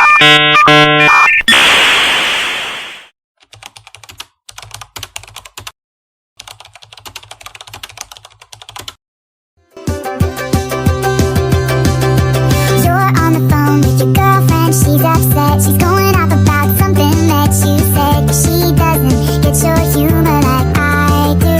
You're on the phone with your girlfriend, she's upset. She's going off about something that you said, but she doesn't get your humor like I do.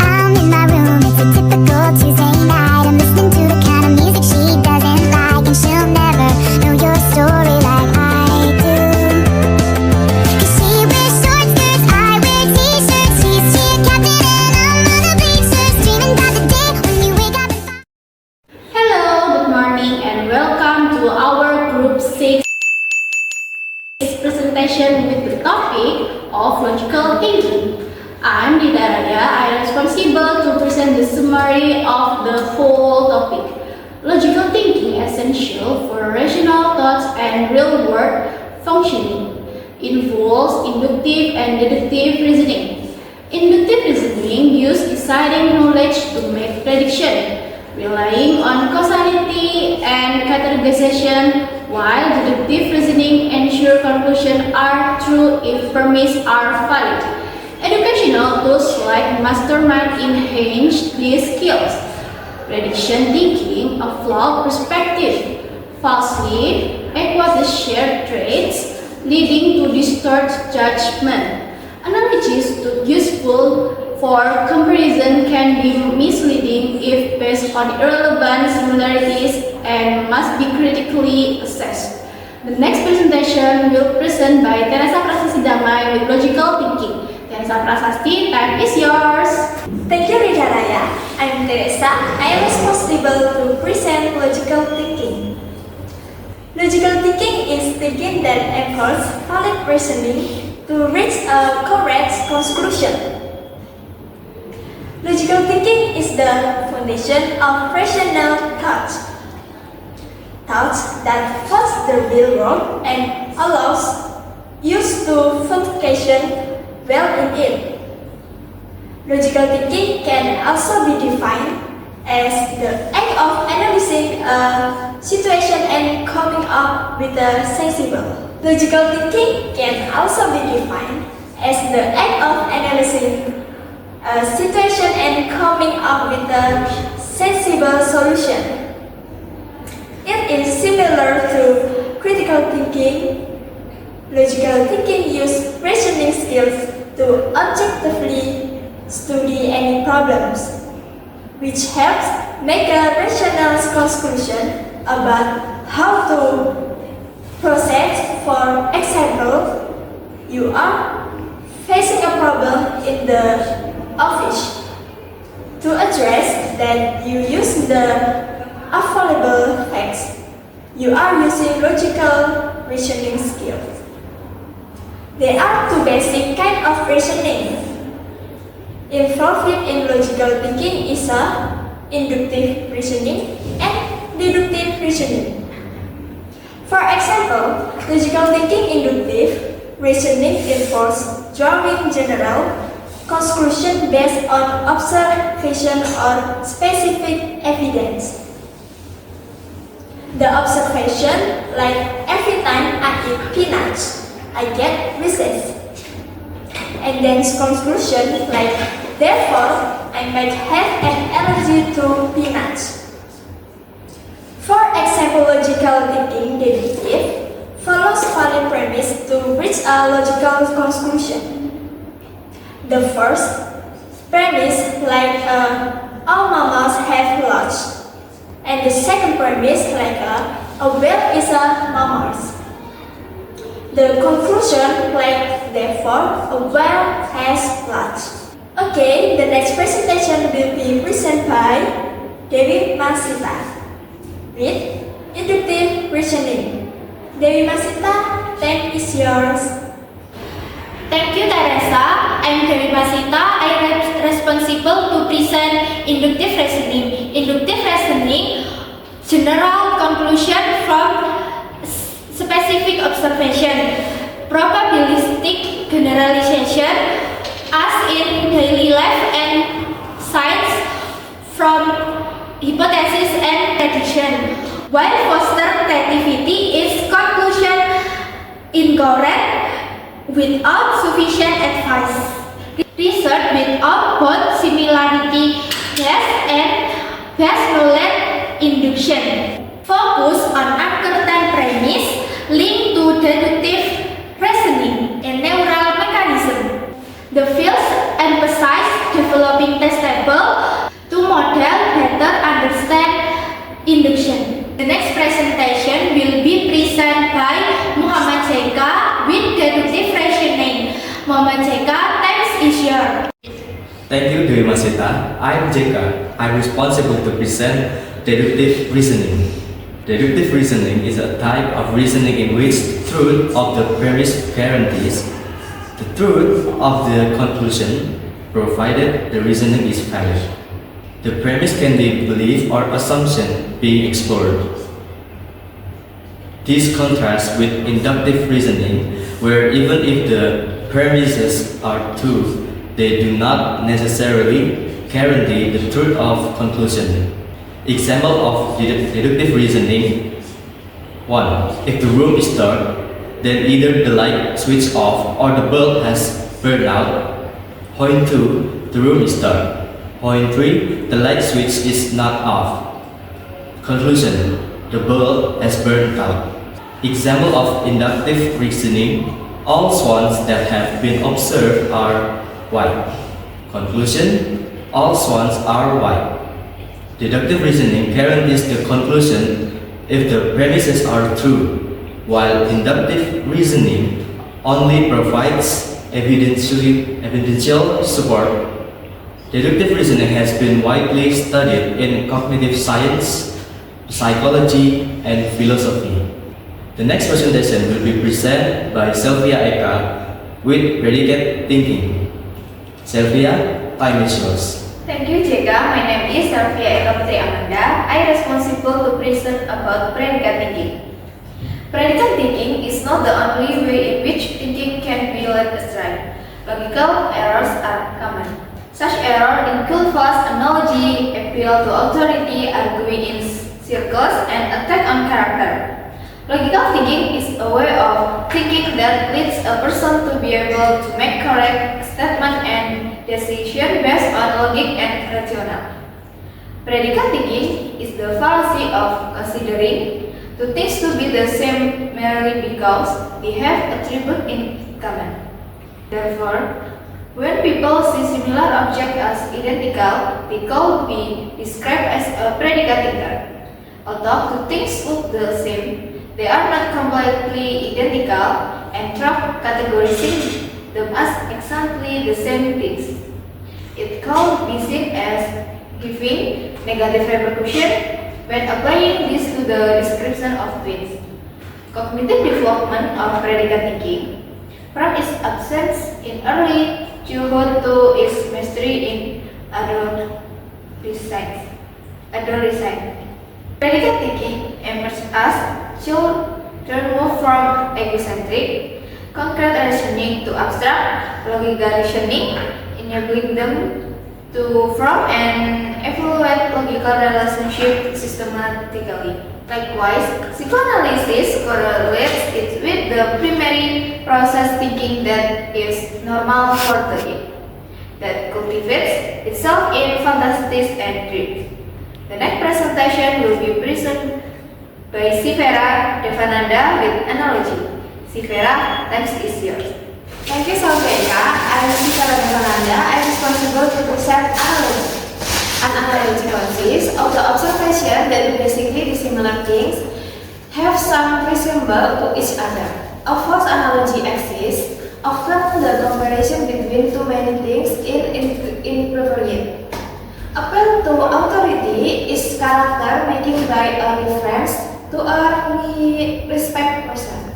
I'm in my room, it's a typical Tuesday night. I'm listening to the kind of music she doesn't like, and she'll never know your story like I do. 'Cause she wears short skirts, I wear t-shirts. She's cheer captain and I'm on the bleachers, dreaming about the day when you wake up and find. Hello, good morning and welcome to our Group 6 presentation with the topic of logical thinking. I'm Dida Raya. I am responsible to present the summary of the whole topic. Logical thinking essential for rational thoughts and real-world functioning. Involves inductive and deductive reasoning. Inductive reasoning uses deciding knowledge to make prediction, relying on causality and categorization, while deductive reasoning ensures conclusions are true if premises are valid. Educational tools like Mastermind enhance these skills. Prediction thinking, a flawed perspective, falsely equate the shared traits, leading to distorted judgment. Analogies to useful for comparison can be misleading if based on irrelevant similarities and must be critically assessed. The next presentation will be presented by Teresa Prasasti Damai with logical thinking. Teresa Prasasti, time is yours. Thank you, Rida Raya. I'm Teresa. I am responsible to present logical thinking. Logical thinking is thinking that involves valid reasoning to reach a correct conclusion. Logical thinking is the foundation of rational thought. Thoughts that follows the real world and allows use to function well in it. Logical thinking can also be defined as the act of analyzing a situation and coming up with a sensible. Logical thinking can also be defined as the act of analyzing a situation and coming up with a sensible solution. It is similar to critical thinking. Logical thinking uses reasoning skills to objectively study any problems, which helps make a rational conclusion about how to proceed. For example, you are facing a problem in the office. To address that, you use the available facts. You are using logical reasoning skills. There are two basic kinds of reasoning. Involved in logical thinking is inductive reasoning and deductive reasoning. For example, logical thinking inductive reasoning involves drawing general conclusions based on observation or specific evidence. The observation, like every time I eat peanuts, I get recess. And then conclusion, like therefore, I might have an allergy to peanuts. For example, logical thinking deductive follows valid premise to reach a logical conclusion. The first premise, like all mammals have lunch, and the second premise, like a whale is a mammal. The conclusion, like therefore, a whale has lunch. Okay, the next presentation will be presented by Dewi Masita with inductive reasoning. Dewi Masita, time is yours. Thank you, Teresa. I'm Dewi Masita. I am responsible to present inductive reasoning. Inductive reasoning, general conclusion from specific observation, probabilistic generalization, as in daily life and science, from hypothesis and prediction, while foster creativity incorrect without sufficient advice. Research without both similarity test and best knowledge induction. Focus on uncertain premise linked to deductive reasoning and neural mechanism. The fields emphasize developing test table to model better understand induction. The next presentation will be presented by Muhammad Jeka with deductive reasoning. Muhammad Jeka, thanks is yours. Thank you, Dewi Masita. I'm Jeka. I'm responsible to present deductive reasoning. Deductive reasoning is a type of reasoning in which truth of the premise guarantees the truth of the conclusion, provided the reasoning is valid. The premise can be belief or assumption being explored. This contrasts with inductive reasoning, where even if the premises are true, they do not necessarily guarantee the truth of conclusion. Example of deductive reasoning: 1. If the room is dark, then either the light switched off or the bulb has burned out. Point 2. The room is dark. Point 3. The light switch is not off. Conclusion: the bulb has burned out. Example of inductive reasoning: all swans that have been observed are white. Conclusion: all swans are white. Deductive reasoning guarantees the conclusion if the premises are true, while inductive reasoning only provides evidential support. Deductive reasoning has been widely studied in cognitive science, psychology, and philosophy. The next presentation will be presented by Sylvia Eka with predicate thinking. Sylvia, time is yours. Thank you, Jeka. My name is Sylvia Eka Putri Amanda. I am responsible to present about predicate thinking. Predicate thinking is not the only way in which thinking can be led astray. Logical errors are common. Such errors include false analogy, appeal to authority, arguing in circles, and attack on character. Logical thinking is a way of thinking that leads a person to be able to make correct statement and decision based on logic and rationale. Predicate thinking is the fallacy of considering two things to be the same merely because they have attributes in common. Therefore, when people see similar objects as identical, they could be described as a predicate thinker. Although two things look the same, they are not completely identical and try categorizing them as exactly the same things. It could be seen as giving negative repercussion when applying this to the description of twins. Cognitive development of predicate thinking, from its absence in early childhood to its mastery in adolescence. Predicate thinking emerges as children move from egocentric, concrete reasoning to abstract, logical reasoning, enabling them to form and evaluate logical relationships systematically. Likewise, psychoanalysis correlates it with the primary process thinking that is normal for the that cultivates itself in fantasies and dreams. The next presentation will be presented by Sivera Devananda with analogy. Sivera, time is yours. Thank you, Sylvia. I'm Sivera Devananda. I'm responsible to present analogy. An analogy consists of the observation that basically dissimilar things have some resemblance to each other. A false analogy exists. Often the comparison between too many things is inappropriate. Appeal to authority is character making by a reference to a respect person.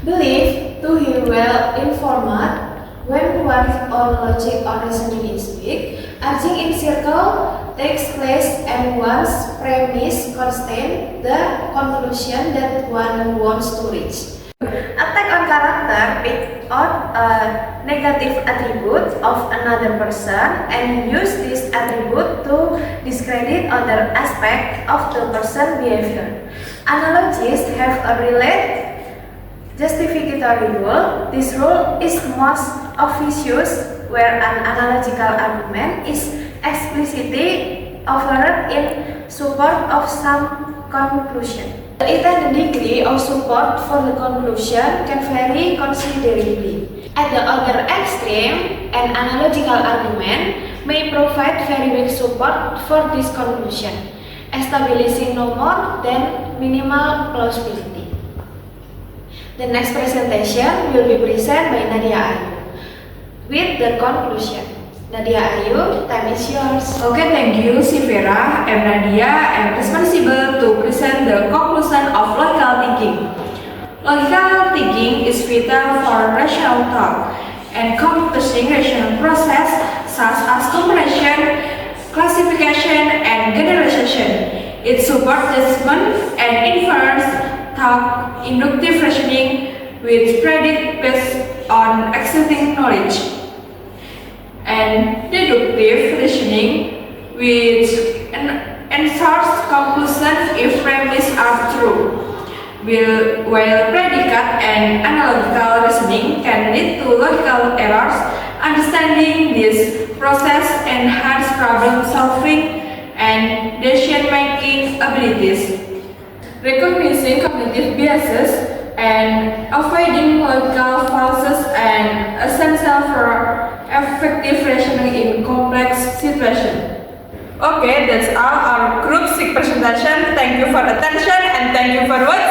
Belief to be well informed when one's own logic or reasoning is weak. Arching in circle takes place and one's premise contains the conclusion that one wants to reach. Attack on character pick out a negative attribute of another person and use this attribute to discredit other aspect of the person's behavior. Analogies have a Justificatory rule. This rule is most obvious where an analogical argument is explicitly offered in support of some conclusion. The intended degree of support for the conclusion can vary considerably. At the other extreme, an analogical argument may provide very weak support for this conclusion, establishing no more than minimal plausibility. The next presentation will be presented by Nadia Ayu with the conclusion. Nadia Ayu, time is yours. Okay, thank you, Sivera. I'm Nadia. I'm responsible to present the conclusion of logical thinking. Logical thinking is vital for rational thought, encompassing rational process such as comprehension, classification, and generalization. It supports judgment and inference, thought, inductive reasoning, which predict based on existing knowledge, and deductive reasoning, which ensures conclusion if premises are true. While predicate and analogical reasoning can lead to logical errors, understanding this process enhances problem solving and decision-making abilities. Recognizing cognitive biases and avoiding logical fallacies and essential for effective reasoning in complex situations. Okay, that's all our group SIG presentation. Thank you for attention and thank you for watching.